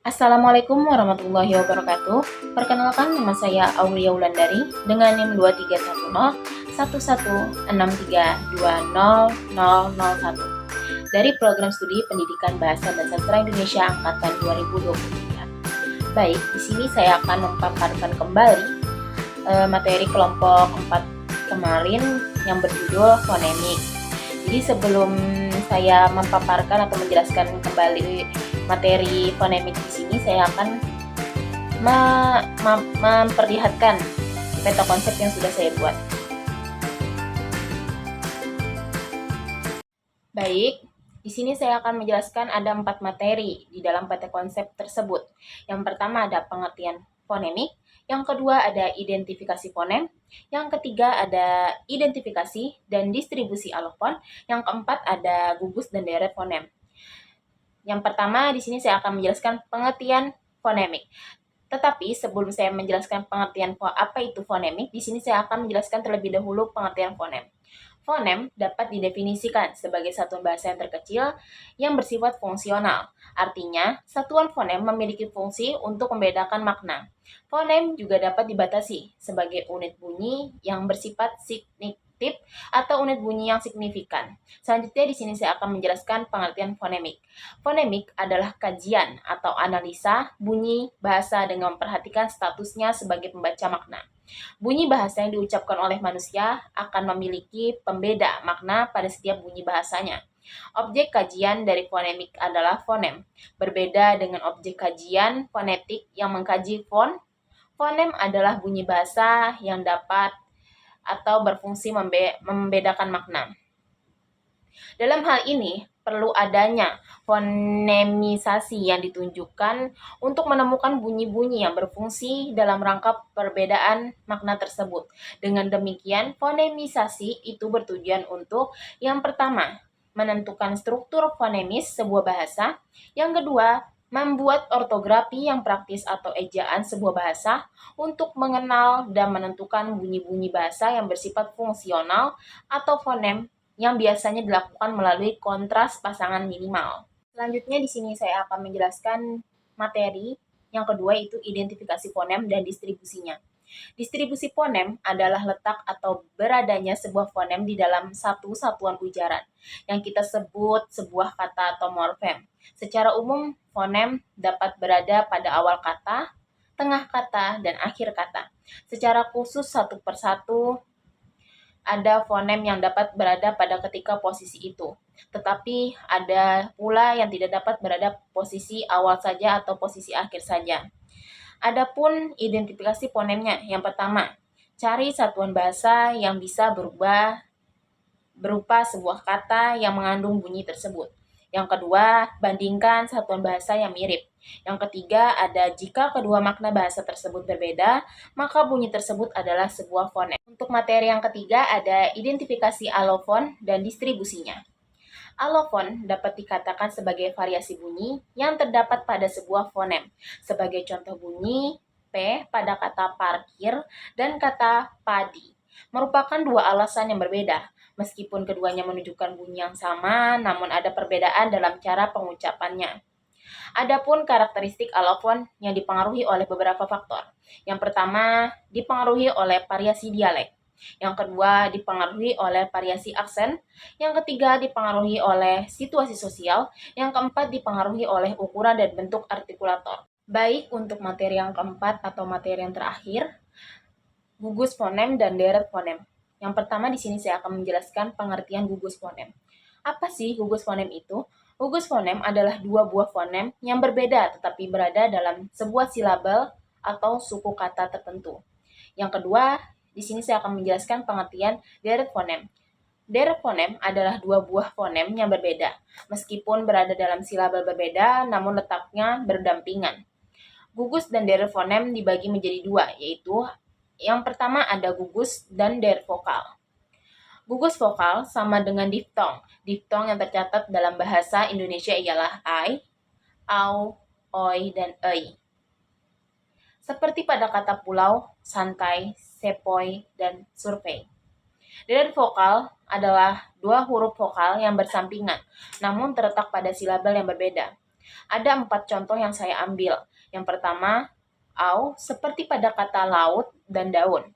Assalamualaikum warahmatullahi wabarakatuh. Perkenalkan, nama saya Aulia Wulandari dengan NIM 23101163200001 dari Program Studi Pendidikan Bahasa dan Sastra Indonesia angkatan 2023. Baik, di sini saya akan memaparkan kembali materi kelompok 4 kemarin yang berjudul fonemik. Jadi sebelum saya memaparkan atau menjelaskan kembali materi fonemik di sini, saya akan memperlihatkan peta konsep yang sudah saya buat. Baik, di sini saya akan menjelaskan ada 4 materi di dalam peta konsep tersebut. Yang pertama ada pengertian fonemik, yang kedua ada identifikasi fonem, yang ketiga ada identifikasi dan distribusi alofon, yang keempat ada gugus dan deret fonem. Yang pertama di sini saya akan menjelaskan pengertian fonemik. Tetapi sebelum saya menjelaskan pengertian apa itu fonemik, di sini saya akan menjelaskan terlebih dahulu pengertian fonem. Fonem dapat didefinisikan sebagai satuan bahasa yang terkecil yang bersifat fungsional. Artinya, satuan fonem memiliki fungsi untuk membedakan makna. Fonem juga dapat dibatasi sebagai unit bunyi yang bersifat signifikatif atau unit bunyi yang signifikan. Selanjutnya di sini saya akan menjelaskan pengertian fonemik. Fonemik adalah kajian atau analisa bunyi bahasa dengan memperhatikan statusnya sebagai pembaca makna. Bunyi bahasa yang diucapkan oleh manusia akan memiliki pembeda makna pada setiap bunyi bahasanya. Objek kajian dari fonemik adalah fonem. Berbeda dengan objek kajian fonetik yang mengkaji fonem adalah bunyi bahasa yang dapat atau berfungsi membedakan makna. Dalam hal ini, perlu adanya fonemisasi yang ditunjukkan untuk menemukan bunyi-bunyi yang berfungsi dalam rangka perbedaan makna tersebut. Dengan demikian, fonemisasi itu bertujuan untuk yang pertama, menentukan struktur fonemis sebuah bahasa, yang kedua, membuat ortografi yang praktis atau ejaan sebuah bahasa untuk mengenal dan menentukan bunyi-bunyi bahasa yang bersifat fungsional atau fonem yang biasanya dilakukan melalui kontras pasangan minimal. Selanjutnya di sini saya akan menjelaskan materi yang kedua, itu identifikasi fonem dan distribusinya. Distribusi fonem adalah letak atau beradanya sebuah fonem di dalam satu satuan ujaran yang kita sebut sebuah kata atau morfem. Secara umum, fonem dapat berada pada awal kata, tengah kata, dan akhir kata. Secara khusus satu persatu ada fonem yang dapat berada pada ketika posisi itu. Tetapi ada pula yang tidak dapat berada posisi awal saja atau posisi akhir saja. Adapun identifikasi fonemnya, yang pertama, cari satuan bahasa yang bisa berupa sebuah kata yang mengandung bunyi tersebut. Yang kedua, bandingkan satuan bahasa yang mirip. Yang ketiga, ada jika kedua makna bahasa tersebut berbeda, maka bunyi tersebut adalah sebuah fonem. Untuk materi yang ketiga, ada identifikasi alofon dan distribusinya. Alofon dapat dikatakan sebagai variasi bunyi yang terdapat pada sebuah fonem. Sebagai contoh bunyi, P pada kata parkir dan kata padi merupakan dua alasan yang berbeda. Meskipun keduanya menunjukkan bunyi yang sama, namun ada perbedaan dalam cara pengucapannya. Adapun karakteristik alofon yang dipengaruhi oleh beberapa faktor. Yang pertama, dipengaruhi oleh variasi dialek. Yang kedua, dipengaruhi oleh variasi aksen. Yang ketiga, dipengaruhi oleh situasi sosial. Yang keempat, dipengaruhi oleh ukuran dan bentuk artikulator. Baik, untuk materi yang keempat atau materi yang terakhir, gugus fonem dan deret fonem. Yang pertama di sini saya akan menjelaskan pengertian gugus fonem. Apa sih gugus fonem itu? Gugus fonem adalah dua buah fonem yang berbeda tetapi berada dalam sebuah silabel atau suku kata tertentu. Yang kedua, di sini saya akan menjelaskan pengertian deret fonem. Deret fonem adalah dua buah fonem yang berbeda. Meskipun berada dalam silabel berbeda, namun letaknya berdampingan. Gugus dan deret fonem dibagi menjadi dua, yaitu yang pertama ada gugus dan deret vokal. Gugus vokal sama dengan diftong. Diftong yang tercatat dalam bahasa Indonesia ialah ai, au, oi, dan ei. Seperti pada kata pulau, santai, sepoi, dan survei. Deret vokal adalah dua huruf vokal yang bersampingan, namun terletak pada silabel yang berbeda. Ada 4 contoh yang saya ambil. Yang pertama, au, seperti pada kata laut dan daun.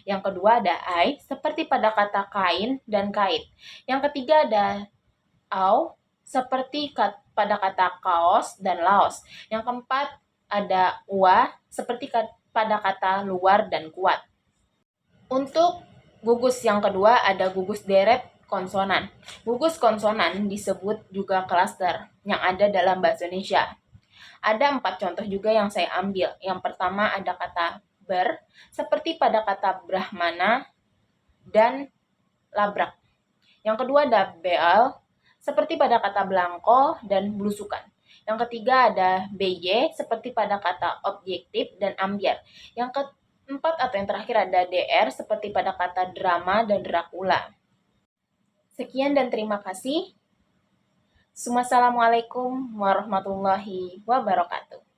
Yang kedua ada ai, seperti pada kata kain dan kait. Yang ketiga ada au, seperti pada kata kaos dan laos. Yang keempat ada ua, seperti pada kata luar dan kuat. Untuk gugus yang kedua ada gugus deret konsonan. Gugus konsonan disebut juga klaster yang ada dalam bahasa Indonesia. Ada 4 contoh juga yang saya ambil. Yang pertama ada kata ber, seperti pada kata brahmana dan labrak. Yang kedua ada beal, seperti pada kata belangko dan belusukan. Yang ketiga ada by, seperti pada kata objektif dan ambiar. Yang keempat atau yang terakhir ada dr, seperti pada kata drama dan Dracula. Sekian dan terima kasih. Wassalamualaikum warahmatullahi wabarakatuh.